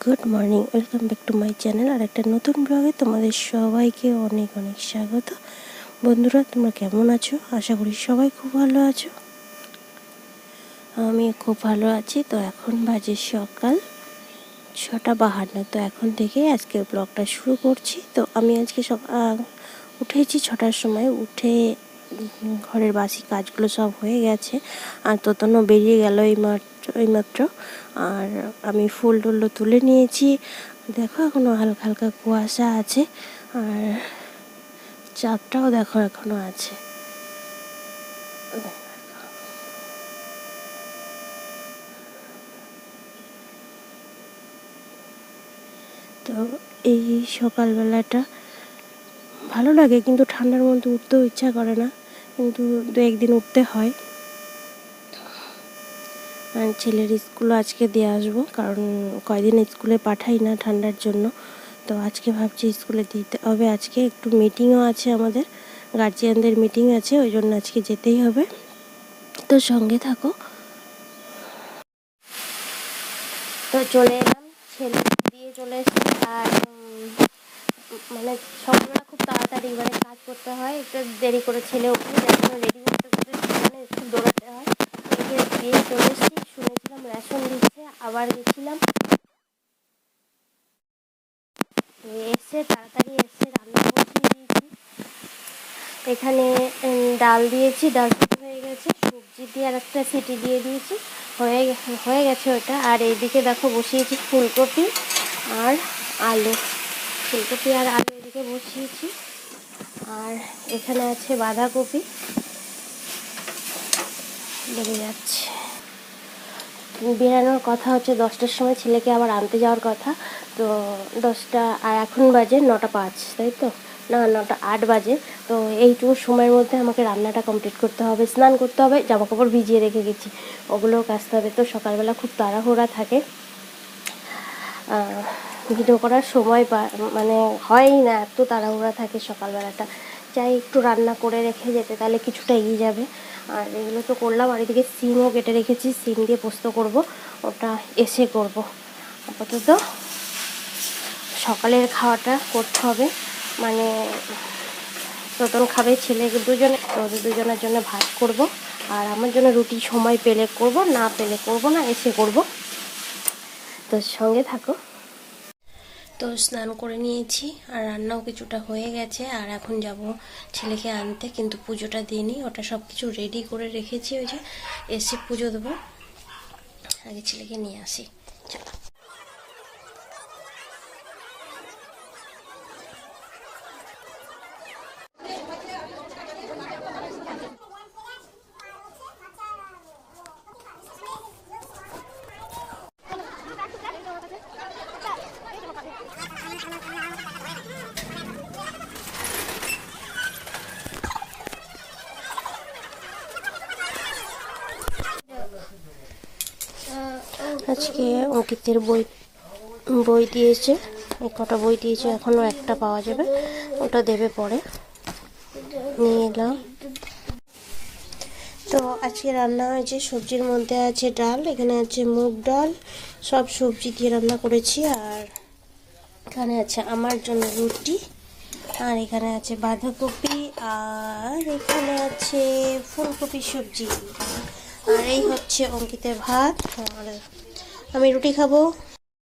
Good morning, welcome back to my channel. আর একটা নতুন ব্লগে তোমাদের সবাইকে অনেক অনেক স্বাগত। বন্ধুরা, তোমরা কেমন আছো? আশা করি সবাই খুব ভালো আছো। আমি খুব ভালো আছি। তো এখন বাজে সকাল 6:52। তো এখন থেকে আজকের ব্লগটা শুরু করছি। তো আমি আজকে উঠেছি 6টার সময়। উঠে ঘরের বাসি কাজগুলো সব হয়ে গেছে। আর তোতনও বেরিয়ে গেল এইমাত্র। আর আমি ফুল টুলও তুলে নিয়েছি। দেখো এখনও হালকা হালকা কুয়াশা আছে, আর চাঁদটাও দেখো এখনও আছে। তো এই সকালবেলাটা ভালো লাগে, কিন্তু ঠান্ডার মধ্যে উঠতেও ইচ্ছা করে না, কিন্তু দু একদিন উঠতে হয়। আর ছেলের স্কুল আজকে দিয়ে আসবো, কারণ কয়দিন স্কুলে পাঠাই না ঠান্ডার জন্য। তো আজকে ভাবছি স্কুলে দিতে হবে। আজকে একটু মিটিংও আছে, আমাদের গার্জিয়ানদের মিটিং আছে, ওই জন্য আজকে যেতেই হবে। তো সঙ্গে থাকো। তো চলে এলাম, ছেলে দিয়ে চলে এসেছি। আর মানে সকালবেলা খুব তাড়াতাড়ি কাজ করতে হয়, একটু দেরি করে ছেলে উঠে এখনো রেডি করতে করতে একটু দৌড়াতে হয়। দিয়ে চলে এসেছি। শুনেছিলাম রেশন দিচ্ছে, আবার গেছিলাম। এসে তাড়াতাড়ি রান্না বসিয়ে দিয়েছি। এখানে ডাল দিয়েছি, ডাল হয়ে গেছে। সবজি দিয়ে আর একটা সিটি দিয়ে দিয়েছি, হয়ে গেছে ওটা। আর এইদিকে দেখো বসিয়েছি ফুলকপি আর আলু। ফুলকপি আর আলু এদিকে বসিয়েছি। আর এখানে আছে বাঁধাকপি। বেড়ে যাচ্ছে। বেরানোর কথা হচ্ছে 10টার সময়, ছেলেকে আবার আনতে যাওয়ার কথা। তো 10টা, আর এখন বাজে 9:05, তাই তো? না, 9:08 বাজে। তো এইটুকু সময়ের মধ্যে আমাকে রান্নাটা কমপ্লিট করতে হবে, স্নান করতে হবে, জামাকাপড় ভিজিয়ে রেখে গেছি, ওগুলোও কাচতে হবে। তো সকালবেলা খুব তাড়াহুড়া থাকে, ভিডিও করার সময় মানে হয়ই না, এত তাড়াহুড়া থাকে সকালবেলাটা। চাই একটু রান্না করে রেখে যেতে, তাহলে কিছুটা এগিয়ে যাবে। আর এগুলো তো করলাম। আর এদিকে সিমও কেটে রেখেছি, সিম দিয়ে পোস্ত করব, ওটা এসে করব। আপাতত সকালের খাওয়াটা করতে হবে, মানে তোতন খাবে, ছেলে দুজনে, ওদের দুজনের জন্য ভাত করব। আর আমার জন্য রুটি সময় পেলে করব, না পেলে করব না, এসে করব। তো সঙ্গে থাকো। তো স্নান করে নিয়েছি, আর রান্নাও কিছুটা হয়ে গেছে। আর এখন যাব ছেলেকে আনতে, কিন্তু পুজোটা দিইনি, ওটা সব কিছু রেডি করে রেখেছি। ওই যে এসে পুজো দেবো, আগে ছেলেকে নিয়ে আসি। চলো। আজকে অঙ্কিতের বই দিয়েছে, কটা বই দিয়েছে, এখনও একটা পাওয়া যাবে, ওটা দেবে পরে। নিয়ে এলাম। তো আজকে রান্না হয়েছে, সবজির মধ্যে আছে ডাল, এখানে আছে মুগ ডাল, সব সবজি দিয়ে রান্না করেছি। আর এখানে আছে আমার জন্য রুটি, আর এখানে আছে বাঁধাকপি, আর এখানে আছে ফুলকপি সবজি। আর এই হচ্ছে অঙ্কিতের ভাত। আর আমি রুটি খাবো,